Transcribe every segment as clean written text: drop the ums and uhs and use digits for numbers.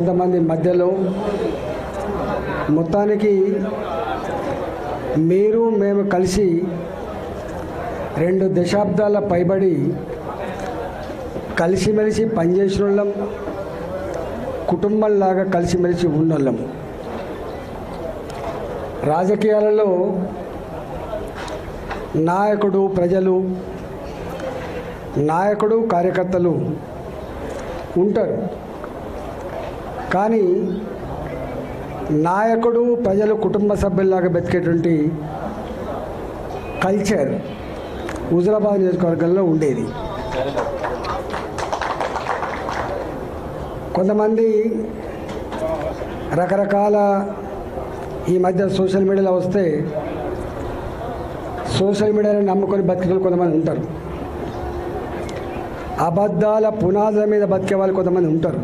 కొంతమంది మధ్యలో మొత్తానికి మీరు మేము కలిసి 2 దశాబ్దాల పైబడి కలిసిమెలిసి పనిచేసిన వాళ్ళం, కుటుంబంలాగా కలిసిమెలిసి ఉన్నోళ్ళం. రాజకీయాలలో నాయకుడు ప్రజలు, నాయకుడు కార్యకర్తలు ఉంటారు. కానీ నాయకుడు ప్రజలు కుటుంబ సభ్యుల్లాగా బతికేటువంటి కల్చర్ హుజురాబాద్ నియోజకవర్గంలో ఉండేది. కొంతమంది రకరకాల ఈ మధ్య సోషల్ మీడియాలో వస్తే సోషల్ మీడియాని నమ్ముకొని బతికే కొంతమంది ఉంటారు. అబద్ధాల పునాదుల మీద బతికే వాళ్ళు కొంతమంది ఉంటారు.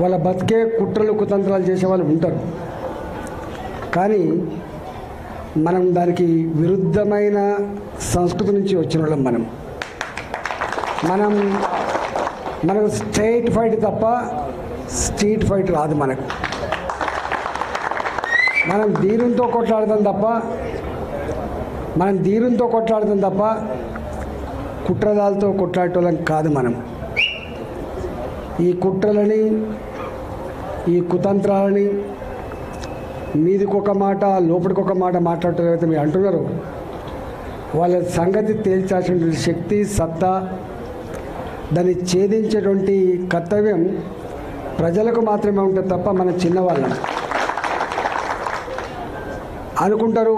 వాళ్ళ బతికే కుట్రలు కుతంత్రాలు చేసేవాళ్ళు ఉంటారు. కానీ మనం దానికి విరుద్ధమైన సంస్కృతి నుంచి వచ్చిన వాళ్ళం. మనకు స్ట్రైట్ ఫైట్ తప్ప స్ట్రీట్ ఫైట్ రాదు. మనం ధీరంతో కొట్లాడతాం తప్ప కుట్రదాలతో కొట్లాడటం కాదు. ఈ కుట్రలని, ఈ కుతంత్రాలని మీదికొక మాట లోపలికొక మాట మాట్లాడటం అయితే మీరు అంటున్నారు, వాళ్ళ సంగతి తేల్చాల్సినటువంటి శక్తి, సత్తా, దాన్ని ఛేదించేటువంటి కర్తవ్యం ప్రజలకు మాత్రమే ఉంటుంది తప్ప మన చిన్నవాళ్ళం అనుకుంటారు.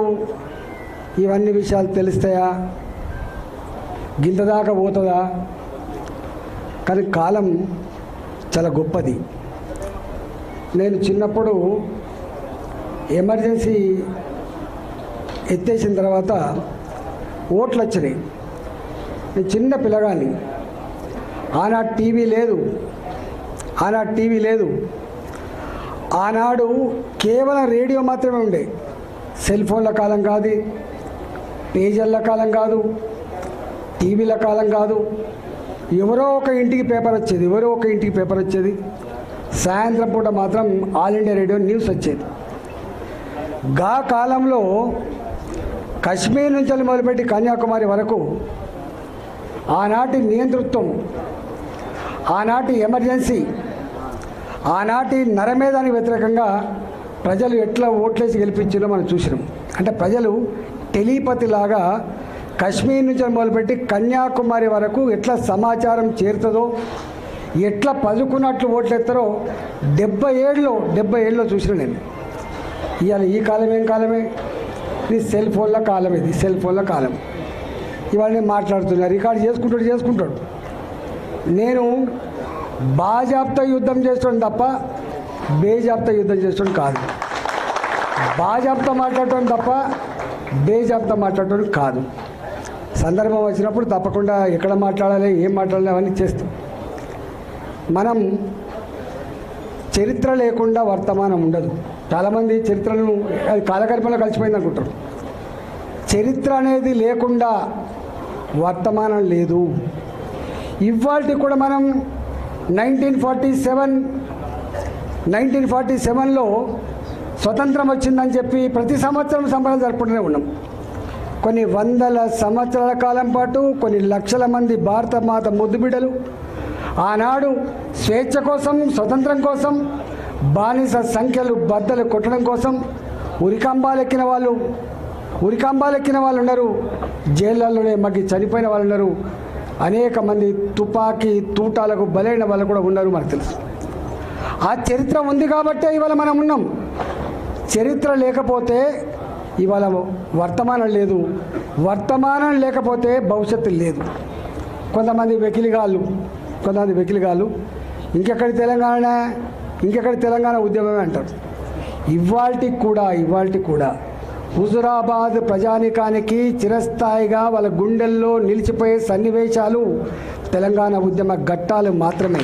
ఇవన్నీ విషయాలు తెలుస్తాయా, గింతదాకా పోతుందా? కానీ కాలం చాలా గొప్పది. నేను చిన్నప్పుడు ఎమర్జెన్సీ ఎత్తేసిన తర్వాత ఓట్లు వచ్చినాయి. నేను చిన్న పిల్లగాని, ఆనాడు టీవీ లేదు. ఆనాడు కేవలం రేడియో మాత్రమే ఉండే. సెల్ ఫోన్ల కాలం కాదు, పేజర్ల కాలం కాదు, టీవీల కాలం కాదు. ఎవరో ఒక ఇంటికి పేపర్ వచ్చేది. సాయంత్రం పూట మాత్రం ఆల్ ఇండియా రేడియో న్యూస్ వచ్చేది. గా కాలంలో కశ్మీర్ నుంచి మొదలుపెట్టి కన్యాకుమారి వరకు ఆనాటి నియంతృత్వం, ఆనాటి ఎమర్జెన్సీ, ఆనాటి నరమేధానికి వ్యతిరేకంగా ప్రజలు ఎట్లా ఓట్లేసి గెలిపించారో మనం చూసినాం. అంటే ప్రజలు టెలిపతిలాగా కశ్మీర్ నుంచి మొదలుపెట్టి కన్యాకుమారి వరకు ఎట్లా సమాచారం చేరుతుందో, ఎట్లా పలుకున్నట్లు ఓట్లేస్తారో 70 ఏళ్ళలో చూసిన నేను. ఇవాళ ఈ కాలం ఏం కాలమే, ఇది సెల్ ఫోన్ల కాలం. ఇవాళ నేను మాట్లాడుతున్నా, రికార్డు చేసుకుంటాడు. నేను బాజాప్తా యుద్ధం చేస్తాను తప్ప బేజాప్తా యుద్ధం చేస్తాను కాదు. బాజాప్తా మాట్లాడటం తప్ప బేజాప్తా మాట్లాడటం కాదు. సందర్భం వచ్చినప్పుడు తప్పకుండా ఎక్కడ మాట్లాడాలి, ఏం మాట్లాడాలి అవన్నీ చేస్తాం. మనం చరిత్ర లేకుండా వర్తమానం ఉండదు. చాలామంది చరిత్రను అది కాలకల్పనలో కలిసిపోయింది అనుకుంటారు. చరిత్ర అనేది లేకుండా వర్తమానం లేదు. ఇవాళ కూడా మనం 1947లో స్వతంత్రం వచ్చిందని చెప్పి ప్రతి సంవత్సరం సంబరాలు జరుపుకుంటూనే ఉన్నాం. కొన్ని వందల సంవత్సరాల కాలం పాటు కొన్ని లక్షల మంది భారత మాత ముద్దుబిడ్డలు ఆనాడు స్వేచ్ఛ కోసం, స్వతంత్రం కోసం, బానిస సంఖ్యలు బద్దలు కొట్టడం కోసం ఉరికంబాలెక్కిన వాళ్ళు ఉన్నారు. జైళ్ళలోనే మగ్గి చనిపోయిన వాళ్ళు ఉన్నారు. అనేక మంది తుపాకీ తూటాలకు బలైన వాళ్ళు కూడా ఉన్నారు. మనకు తెలుసు. ఆ చరిత్ర ఉంది కాబట్టే ఇవాళ మనం ఉన్నాం. చరిత్ర లేకపోతే ఇవాళ వర్తమానం లేదు. వర్తమానం లేకపోతే భవిష్యత్తు లేదు. కొంతమంది వెకిలిగాళ్ళు ఇంకెక్కడి తెలంగాణ ఉద్యమమే అంటారు. ఇవాల్టికి కూడా హుజురాబాద్ ప్రజానికానికి చిరస్థాయిగా వాళ్ళ గుండెల్లో నిలిచిపోయే సన్నివేశాలు తెలంగాణ ఉద్యమ ఘట్టాలు మాత్రమే.